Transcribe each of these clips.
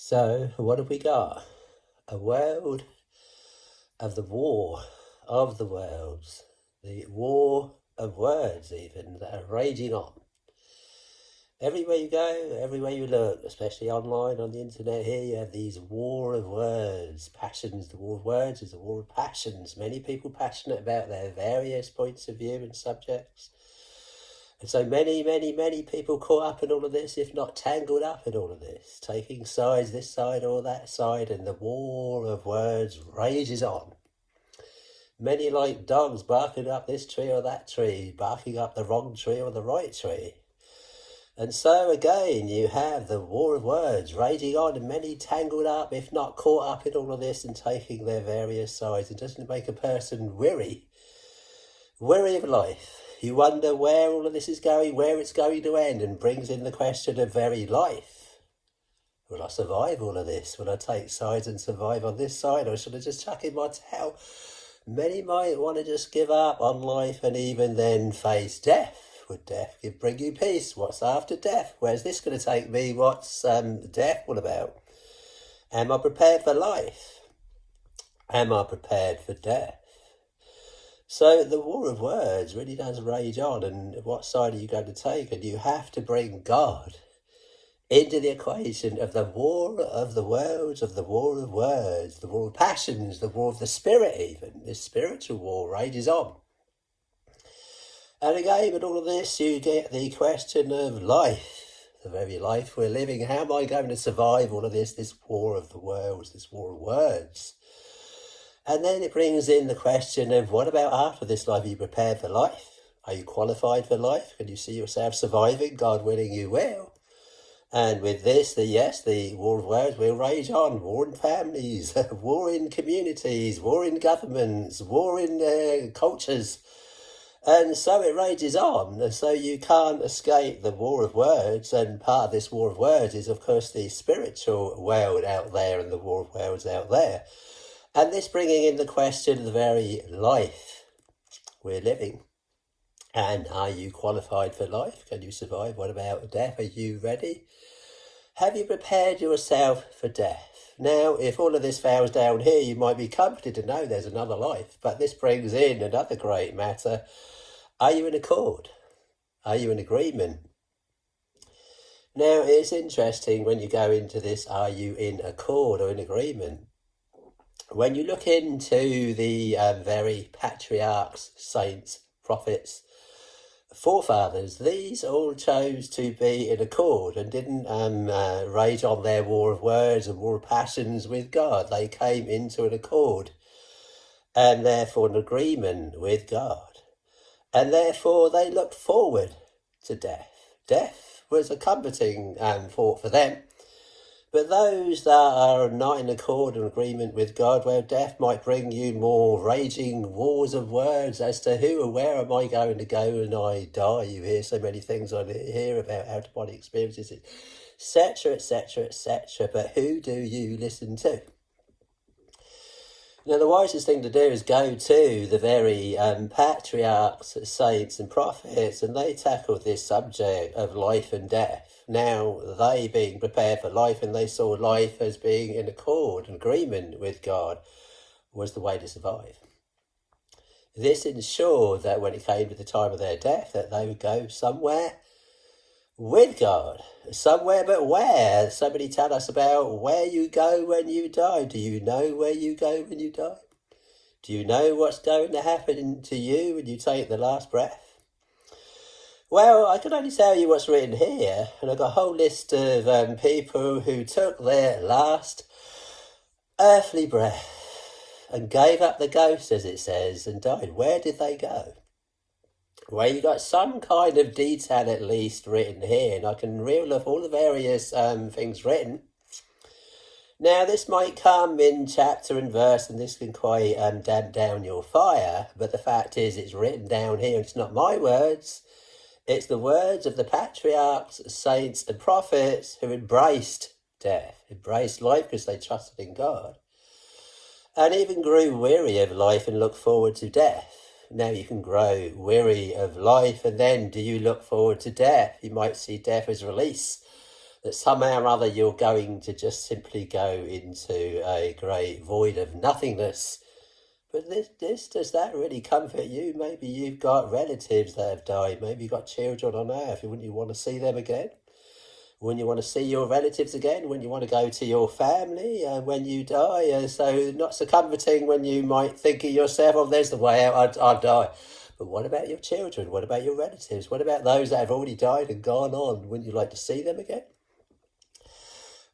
So, what have we got? A world of the war of the worlds, the war of words, even, that are raging on. Everywhere you go, everywhere you look, especially online on the internet here, you have these war of words, passions. The war of words is a war of passions. Many people passionate about their various points of view and subjects. And so many people caught up in all of this, if not tangled up in all of this, taking sides, this side or that side, and the war of words rages on. Many like dogs barking up this tree or that tree, barking up the wrong tree or the right tree. And so again, you have the war of words raging on, and many tangled up, if not caught up in all of this and taking their various sides. It doesn't make a person weary of life. You wonder where all of this is going, where it's going to end, and brings in the question of very life. Will I survive all of this? Will I take sides and survive on this side, or should I just chuck in my towel? Many might want to just give up on life and even then face death. Would death bring you peace? What's after death? Where's this going to take me? What's death all about? Am I prepared for life? Am I prepared for death? So the war of words really does rage on, and what side are you going to take? And you have to bring God into the equation of the war of the worlds, of the war of words, the war of passions, the war of the spirit even. This spiritual war rages on. And again, with all of this, you get the question of life, the very life we're living. How am I going to survive all of this war of the worlds, this war of words? And then it brings in the question of what about after this life? Are you prepared for life? Are you qualified for life? Can you see yourself surviving? God willing, you will. And with this, the war of words will rage on. War in families, war in communities, war in governments, war in cultures. And so it rages on. And so you can't escape the war of words. And part of this war of words is, of course, the spiritual world out there and the war of words out there. And this bringing in the question of the very life we're living. And are you qualified for life? Can you survive? What about death? Are you ready? Have you prepared yourself for death? Now, if all of this fails down here, you might be comforted to know there's another life. But this brings in another great matter. Are you in accord? Are you in agreement? Now, it's interesting when you go into this, are you in accord or in agreement? When you look into the very patriarchs, saints, prophets, forefathers, these all chose to be in accord and didn't rage on their war of words and war of passions with God. They came into an accord and therefore an agreement with God. And therefore they looked forward to death. Death was a comforting thought for them. But those that are not in accord and agreement with God, well, death might bring you more raging wars of words as to who or where am I going to go when I die. You hear so many things on here about out-of-body experiences, etc., etc., etc. But who do you listen to? Now, the wisest thing to do is go to the very patriarchs, saints and prophets, and they tackled this subject of life and death. Now, they being prepared for life, and they saw life as being in accord and agreement with God, was the way to survive. This ensured that when it came to the time of their death, that they would go somewhere with God. Somewhere, but where? Somebody tell us about where you go when you die. Do you know where you go when you die? Do you know what's going to happen to you when you take the last breath? Well, I can only tell you what's written here, and I've got a whole list of people who took their last earthly breath and gave up the ghost, as it says, and died. Where did they go? Well, you got some kind of detail at least written here, and I can reel off all the various things written. Now, this might come in chapter and verse, and this can quite damp down your fire, but the fact is it's written down here. It's not my words. It's the words of the patriarchs, saints, and prophets who embraced death, embraced life because they trusted in God, and even grew weary of life and looked forward to death. Now you can grow weary of life, and then do you look forward to death? You might see death as release that somehow or other you're going to just simply go into a great void of nothingness. But does that really comfort you? Maybe you've got relatives that have died. Maybe you've got children on earth. Wouldn't you want to see them again? When you want to see your relatives again, when you want to go to your family, when you die. So not so comforting when you might think of yourself, oh, there's the way out, I'll die. But what about your children? What about your relatives? What about those that have already died and gone on? Wouldn't you like to see them again?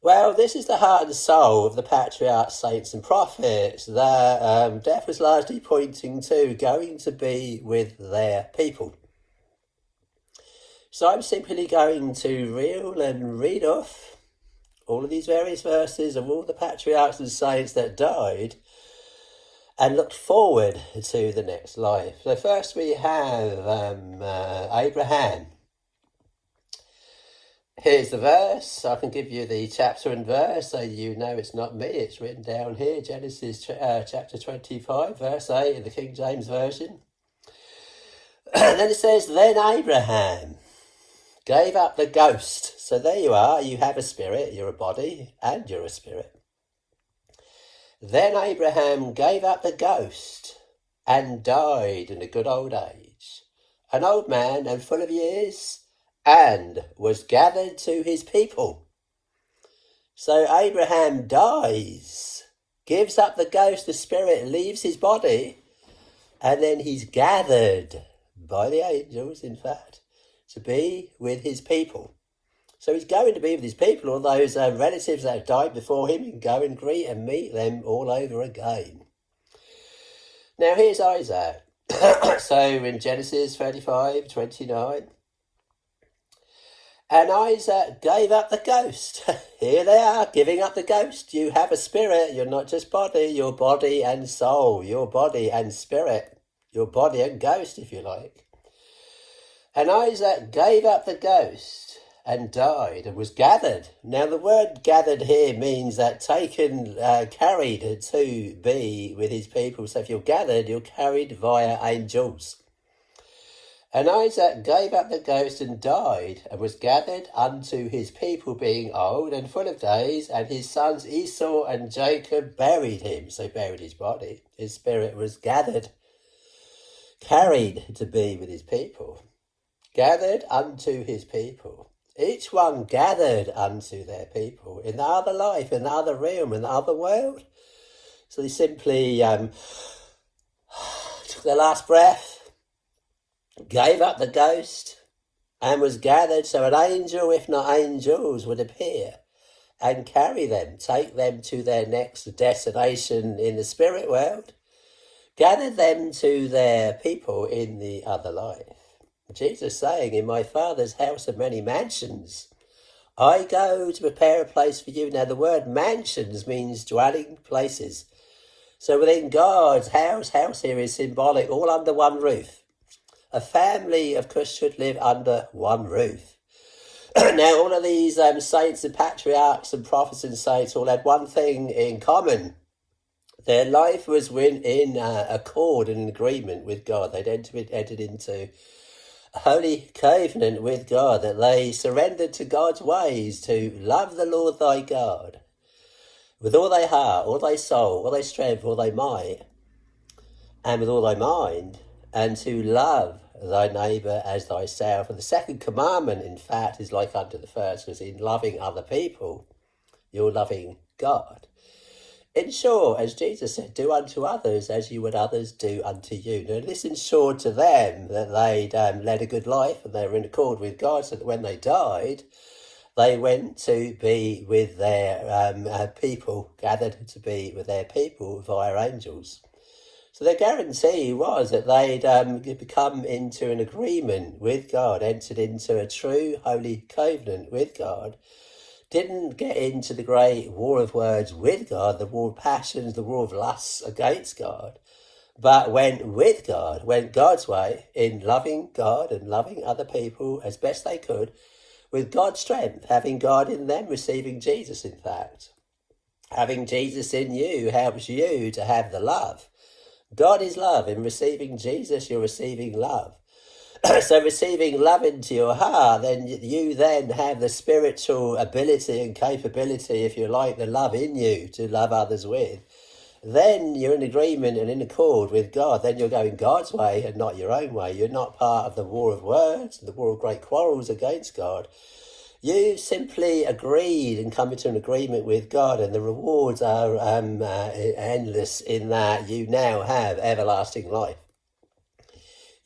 Well, this is the heart and soul of the patriarchs, saints and prophets, that death was largely pointing to going to be with their people. So I'm simply going to reel and read off all of these various verses of all the patriarchs and saints that died and looked forward to the next life. So first we have Abraham. Here's the verse. I can give you the chapter and verse so you know it's not me. It's written down here, Genesis chapter 25, verse 8 in the King James Version. And then it says, then Abraham gave up the ghost. So there you are, you have a spirit, you're a body, and you're a spirit. Then Abraham gave up the ghost and died in a good old age, an old man and full of years, and was gathered to his people. So Abraham dies, gives up the ghost, the spirit leaves his body, and then he's gathered by the angels, in fact, to be with his people. So he's going to be with his people, all those relatives that have died before him, and go and greet and meet them all over again. Now here's Isaac. So in Genesis 35:29, and Isaac gave up the ghost. Here they are, giving up the ghost. You have a spirit, you're not just body, you're body and soul, your body and spirit, your body and ghost, if you like. And Isaac gave up the ghost and died and was gathered. Now the word gathered here means that taken, carried to be with his people. So if you're gathered, you're carried via angels. And Isaac gave up the ghost and died and was gathered unto his people, being old and full of days, and his sons Esau and Jacob buried him. So buried his body. His spirit was gathered, carried to be with his people. Gathered unto his people. Each one gathered unto their people in the other life, in the other realm, in the other world. So they simply took their last breath, gave up the ghost, and was gathered. So an angel, if not angels, would appear and carry them, take them to their next destination in the spirit world, gather them to their people in the other life. Jesus saying, in my Father's house are many mansions. I go to prepare a place for you. Now the word mansions means dwelling places. So within God's house here is symbolic, all under one roof. A family, of course, should live under one roof. Now all of these saints and patriarchs and prophets and saints all had one thing in common. Their life was in accord and agreement with God. They'd entered into holy covenant with God, that they surrendered to God's ways to love the Lord thy God with all thy heart, all thy soul, all thy strength, all thy might, and with all thy mind, and to love thy neighbour as thyself. And the second commandment, in fact, is like unto the first, because in loving other people, you're loving God. In short, as Jesus said, do unto others as you would others do unto you. Now, this ensured to them that they'd led a good life and they were in accord with God, so that when they died, they went to be with their people, gathered to be with their people via angels. So their guarantee was that they'd become into an agreement with God, entered into a true holy covenant with God, didn't get into the great war of words with God, the war of passions, the war of lusts against God, but went with God, went God's way in loving God and loving other people as best they could, with God's strength, having God in them, receiving Jesus, in fact. Having Jesus in you helps you to have the love. God is love. In receiving Jesus, you're receiving love. So receiving love into your heart, then you then have the spiritual ability and capability, if you like, the love in you to love others with. Then you're in agreement and in accord with God. Then you're going God's way and not your own way. You're not part of the war of words, the war of great quarrels against God. You simply agreed and come into an agreement with God, and the rewards are endless in that you now have everlasting life.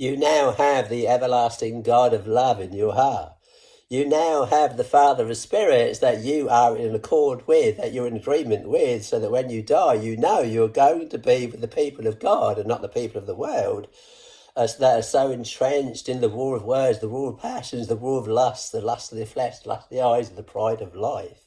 You now have the everlasting God of love in your heart. You now have the Father of spirits that you are in accord with, that you're in agreement with, so that when you die, you know you're going to be with the people of God and not the people of the world, that are so entrenched in the war of words, the war of passions, the war of lust, the lust of the flesh, the lust of the eyes, and the pride of life.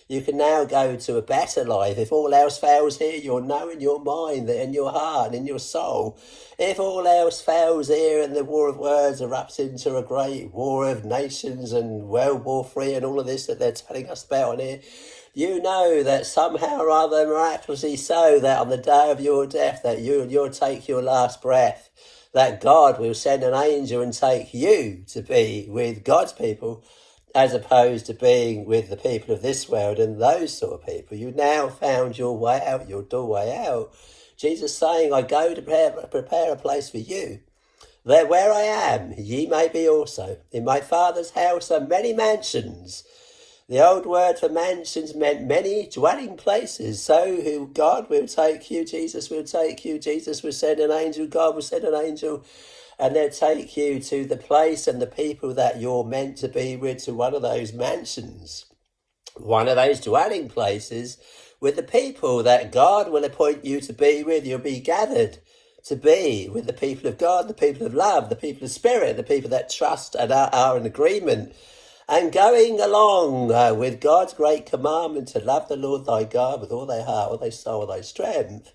You can now go to a better life. If all else fails here, you'll know in your mind, that in your heart and in your soul. If all else fails here and the war of words erupts into a great war of nations and World War III and all of this that they're telling us about on here, you know that somehow or other, miraculously so, that on the day of your death, that you'll take your last breath, that God will send an angel and take you to be with God's people, as opposed to being with the people of this world and those sort of people. You now found your way out, your doorway out. Jesus saying, I go to prepare a place for you, that where I am, ye may be also. In my Father's house are many mansions. The old word for mansions meant many dwelling places. So God will take you, Jesus will take you, Jesus will send an angel, God will send an angel, and they'll take you to the place and the people that you're meant to be with, to one of those mansions, one of those dwelling places with the people that God will appoint you to be with. You'll be gathered to be with the people of God, the people of love, the people of spirit, the people that trust and are in agreement, and going along with God's great commandment to love the Lord thy God with all thy heart, all thy soul, all thy strength.